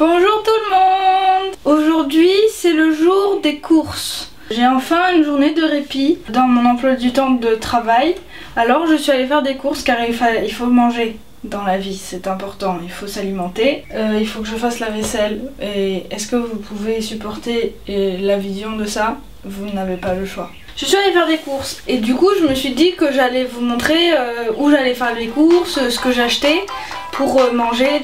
Bonjour tout le monde! Aujourd'hui c'est le jour des courses. J'ai enfin une journée de répit dans mon emploi du temps de travail. Alors je suis allée faire des courses car il faut manger dans la vie, c'est important, il faut s'alimenter. Il faut que je fasse la vaisselle. Et est-ce que vous pouvez supporter la vision de ça? Vous n'avez pas le choix. Je suis allée faire des courses et du coup je me suis dit que j'allais vous montrer où j'allais faire les courses, ce que j'achetais pour manger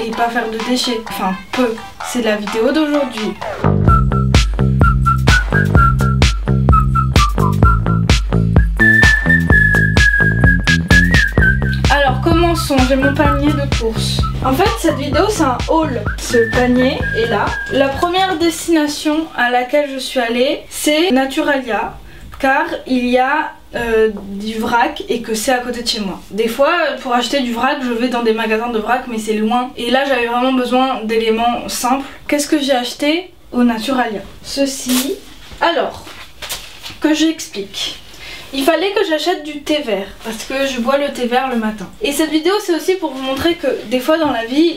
et pas faire de déchets. Enfin peu, c'est la vidéo d'aujourd'hui. Alors commençons, j'ai mon panier de courses. En fait cette vidéo c'est un haul. Ce panier est là. La première destination à laquelle je suis allée c'est Naturalia car il y a du vrac et que c'est à côté de chez moi. Des fois pour acheter du vrac je vais dans des magasins de vrac mais c'est loin et là j'avais vraiment besoin d'éléments simples. Qu'est-ce que j'ai acheté au Naturalia? Ceci. Alors que j'explique. Il fallait que j'achète du thé vert parce que je bois le thé vert le matin. Et cette vidéo c'est aussi pour vous montrer que des fois dans la vie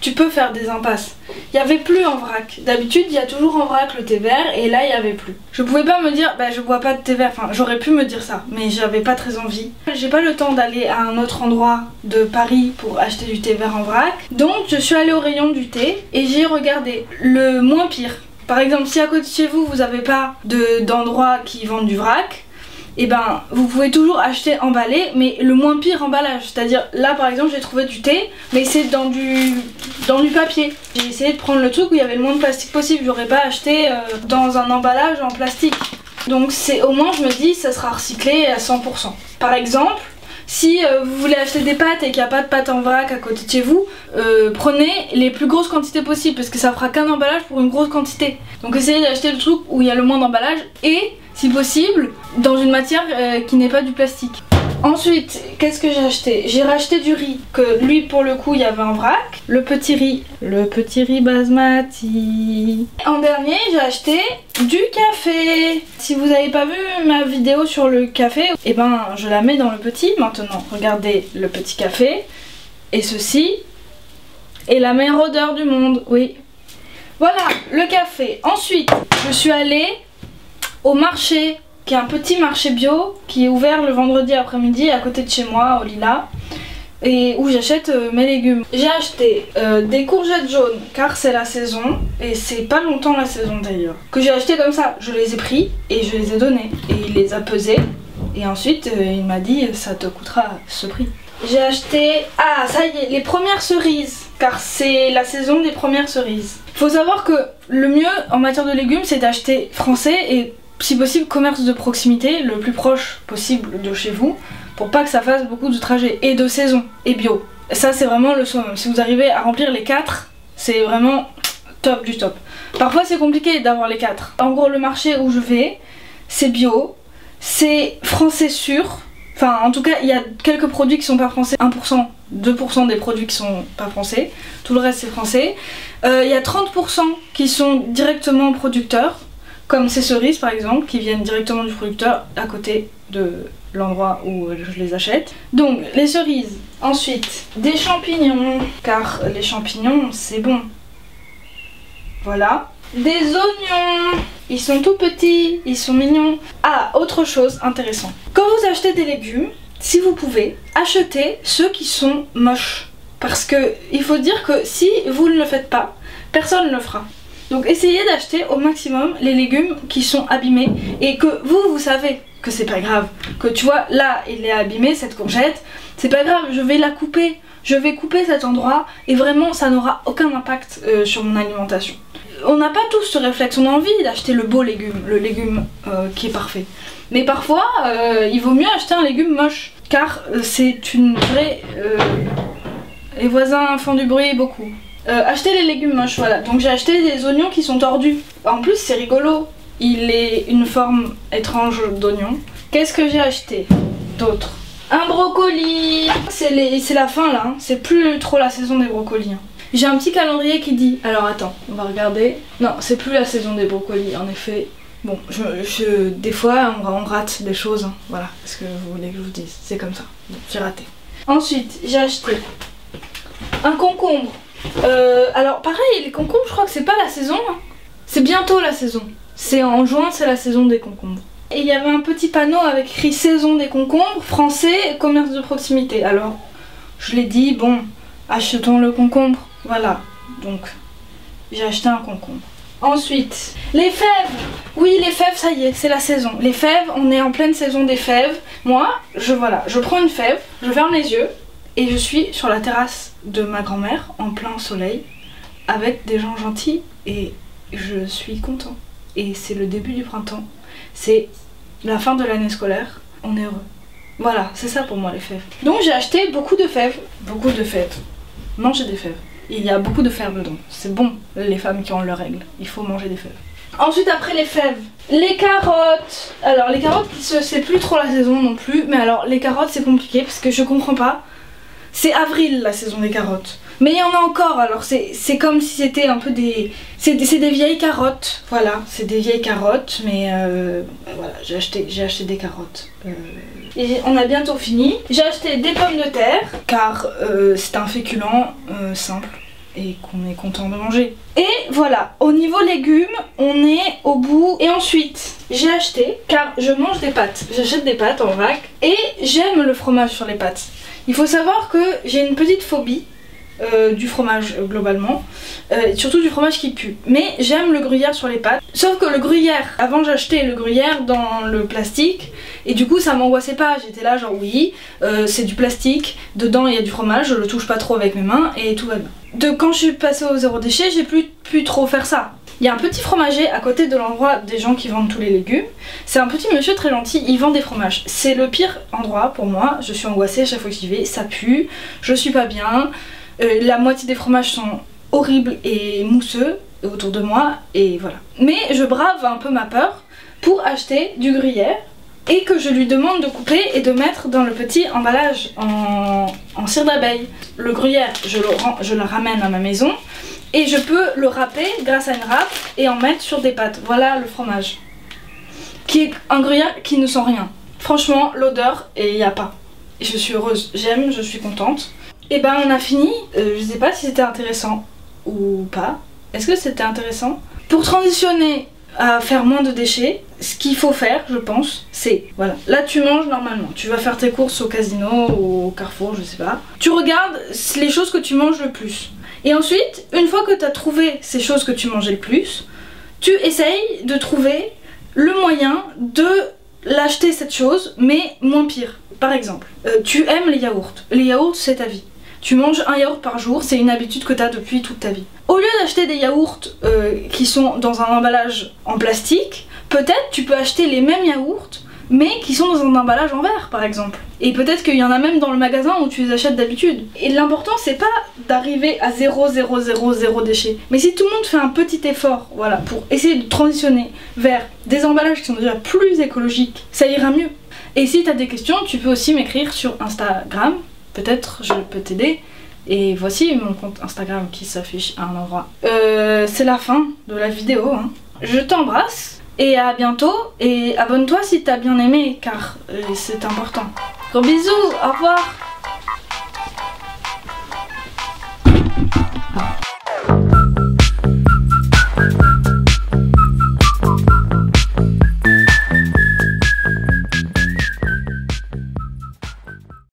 tu peux faire des impasses. Il n'y avait plus en vrac. D'habitude il y a toujours en vrac le thé vert et là il n'y avait plus. Je pouvais pas me dire bah je bois pas de thé vert, enfin j'aurais pu me dire ça mais j'avais pas très envie. J'ai pas le temps d'aller à un autre endroit de Paris pour acheter du thé vert en vrac. Donc je suis allée au rayon du thé et j'ai regardé le moins pire. Par exemple si à côté de chez vous vous avez pas d'endroit qui vendent du vrac, et ben vous pouvez toujours acheter emballé mais le moins pire emballage, c'est à dire là par exemple j'ai trouvé du thé mais c'est dans du papier. J'ai essayé de prendre le truc où il y avait le moins de plastique possible, j'aurais pas acheté dans un emballage en plastique. Donc c'est au moins je me dis ça sera recyclé à 100%. Par exemple si vous voulez acheter des pâtes et qu'il n'y a pas de pâtes en vrac à côté de chez vous, prenez les plus grosses quantités possibles parce que ça fera qu'un emballage pour une grosse quantité. Donc essayez d'acheter le truc où il y a le moins d'emballage et si possible dans une matière qui n'est pas du plastique. Ensuite, qu'est-ce que j'ai acheté? J'ai racheté du riz, que lui pour le coup il y avait en vrac. Le petit riz basmati. En dernier j'ai acheté du café. Si vous n'avez pas vu ma vidéo sur le café, et ben je la mets dans le petit maintenant. Regardez le petit café. Et ceci est la meilleure odeur du monde, oui. Voilà, le café. Ensuite, je suis allée au marché, qui est un petit marché bio qui est ouvert le vendredi après-midi à côté de chez moi, au Lilas, et où j'achète mes légumes. J'ai acheté des courgettes jaunes car c'est la saison et c'est pas longtemps la saison d'ailleurs. Que j'ai acheté comme ça, je les ai pris et je les ai donnés et il les a pesés et ensuite il m'a dit ça te coûtera ce prix. J'ai acheté, ah ça y est, les premières cerises car c'est la saison des premières cerises. Faut savoir que le mieux en matière de légumes c'est d'acheter français et si possible commerce de proximité, le plus proche possible de chez vous, pour pas que ça fasse beaucoup de trajets, et de saison, et bio. Ça c'est vraiment le summum. Si vous arrivez à remplir les 4, c'est vraiment top du top. Parfois c'est compliqué d'avoir les 4. En gros le marché où je vais, c'est bio, c'est français sûr. Enfin en tout cas il y a quelques produits qui sont pas français, 1%, 2% des produits qui sont pas français, tout le reste c'est français. Il y a 30% qui sont directement producteurs. Comme ces cerises par exemple qui viennent directement du producteur à côté de l'endroit où je les achète. Donc les cerises, ensuite des champignons car les champignons c'est bon. Voilà. Des oignons, ils sont tout petits, ils sont mignons. Ah, autre chose intéressante. Quand vous achetez des légumes, si vous pouvez, achetez ceux qui sont moches. Parce que il faut dire que si vous ne le faites pas, personne ne le fera. Donc essayez d'acheter au maximum les légumes qui sont abîmés et que vous savez que c'est pas grave. Que tu vois là il est abîmé cette courgette, c'est pas grave, je vais la couper. Je vais couper cet endroit et vraiment ça n'aura aucun impact sur mon alimentation. On n'a pas tous ce réflexe, on a envie d'acheter le beau légume, le légume qui est parfait. Mais parfois il vaut mieux acheter un légume moche car c'est une vraie... Les voisins font du bruit beaucoup. Acheter les légumes moches, voilà. Donc j'ai acheté des oignons qui sont tordus. En plus c'est rigolo, il est une forme étrange d'oignon. Qu'est-ce que j'ai acheté d'autre? Un brocoli. C'est la fin là, hein. C'est plus trop la saison des brocolis. Hein. J'ai un petit calendrier qui dit... Alors attends, on va regarder. Non, c'est plus la saison des brocolis, en effet. Bon, des fois on rate des choses, hein. Voilà, ce que vous voulez que je vous dise. C'est comme ça, bon, j'ai raté. Ensuite, j'ai acheté un concombre Alors pareil, les concombres, je crois que c'est pas la saison, hein. C'est bientôt la saison. C'est en juin, c'est la saison des concombres. Et il y avait un petit panneau avec écrit saison des concombres, français, commerce de proximité. Alors, je l'ai dit, bon, achetons le concombre, voilà. Donc, j'ai acheté un concombre. Ensuite, les fèves. Oui, les fèves, ça y est, c'est la saison. Les fèves, on est en pleine saison des fèves. Moi, je prends une fève, je ferme les yeux et je suis sur la terrasse de ma grand-mère en plein soleil avec des gens gentils et je suis content. Et c'est le début du printemps. C'est la fin de l'année scolaire. On est heureux. Voilà, c'est ça pour moi les fèves. Donc j'ai acheté beaucoup de fèves. Beaucoup de fèves. Manger des fèves. Il y a beaucoup de fer dedans. C'est bon, les femmes qui ont leurs règles. Il faut manger des fèves. Ensuite, après les fèves, les carottes. Alors, les carottes, c'est plus trop la saison non plus. Mais alors, les carottes, c'est compliqué parce que je comprends pas. C'est avril, la saison des carottes. Mais il y en a encore, alors c'est comme si c'était un peu des... C'est des vieilles carottes. Voilà, c'est des vieilles carottes. Mais voilà, j'ai acheté des carottes. Et on a bientôt fini. J'ai acheté des pommes de terre, car c'est un féculent simple et qu'on est content de manger. Et voilà, au niveau légumes, on est au bout. Et ensuite, j'ai acheté, car je mange des pâtes. J'achète des pâtes en vrac et j'aime le fromage sur les pâtes. Il faut savoir que j'ai une petite phobie du fromage globalement, surtout du fromage qui pue. Mais j'aime le gruyère sur les pâtes. Sauf que le gruyère, avant j'achetais le gruyère dans le plastique et du coup ça m'angoissait pas. J'étais là genre oui, c'est du plastique, dedans il y a du fromage, je le touche pas trop avec mes mains et tout va bien. Quand je suis passée au zéro déchet, j'ai plus pu trop faire ça. Il y a un petit fromager à côté de l'endroit des gens qui vendent tous les légumes. C'est un petit monsieur très gentil, il vend des fromages. C'est le pire endroit pour moi, je suis angoissée à chaque fois que j'y vais, ça pue, je suis pas bien. La moitié des fromages sont horribles et mousseux autour de moi et voilà. Mais je brave un peu ma peur pour acheter du gruyère et que je lui demande de couper et de mettre dans le petit emballage en cire d'abeille. Le gruyère, je le ramène à ma maison et je peux le râper grâce à une râpe et en mettre sur des pâtes. Voilà le fromage. Qui est un gruyère qui ne sent rien. Franchement, l'odeur, et il n'y a pas. Et je suis heureuse, j'aime, je suis contente. Et ben on a fini, je sais pas si c'était intéressant ou pas. Est-ce que c'était intéressant? Pour transitionner à faire moins de déchets, ce qu'il faut faire, je pense, c'est, voilà, là tu manges normalement, tu vas faire tes courses au casino ou au Carrefour, je sais pas. Tu regardes les choses que tu manges le plus. Et ensuite, une fois que tu as trouvé ces choses que tu mangeais le plus, tu essayes de trouver le moyen de l'acheter cette chose, mais moins pire. Par exemple, tu aimes les yaourts. Les yaourts, c'est ta vie. Tu manges un yaourt par jour, c'est une habitude que tu as depuis toute ta vie. Au lieu d'acheter des yaourts qui sont dans un emballage en plastique, peut-être tu peux acheter les mêmes yaourts, mais qui sont dans un emballage en verre par exemple. Et peut-être qu'il y en a même dans le magasin où tu les achètes d'habitude. Et l'important c'est pas d'arriver à 0, 0, 0, 0 déchets. Mais si tout le monde fait un petit effort, voilà, pour essayer de transitionner vers des emballages qui sont déjà plus écologiques, ça ira mieux. Et si tu as des questions, tu peux aussi m'écrire sur Instagram. Peut-être je peux t'aider. Et voici mon compte Instagram qui s'affiche à un endroit. C'est la fin de la vidéo, hein. Je t'embrasse et à bientôt. Et abonne-toi si t'as bien aimé car c'est important. Gros bisous, au revoir.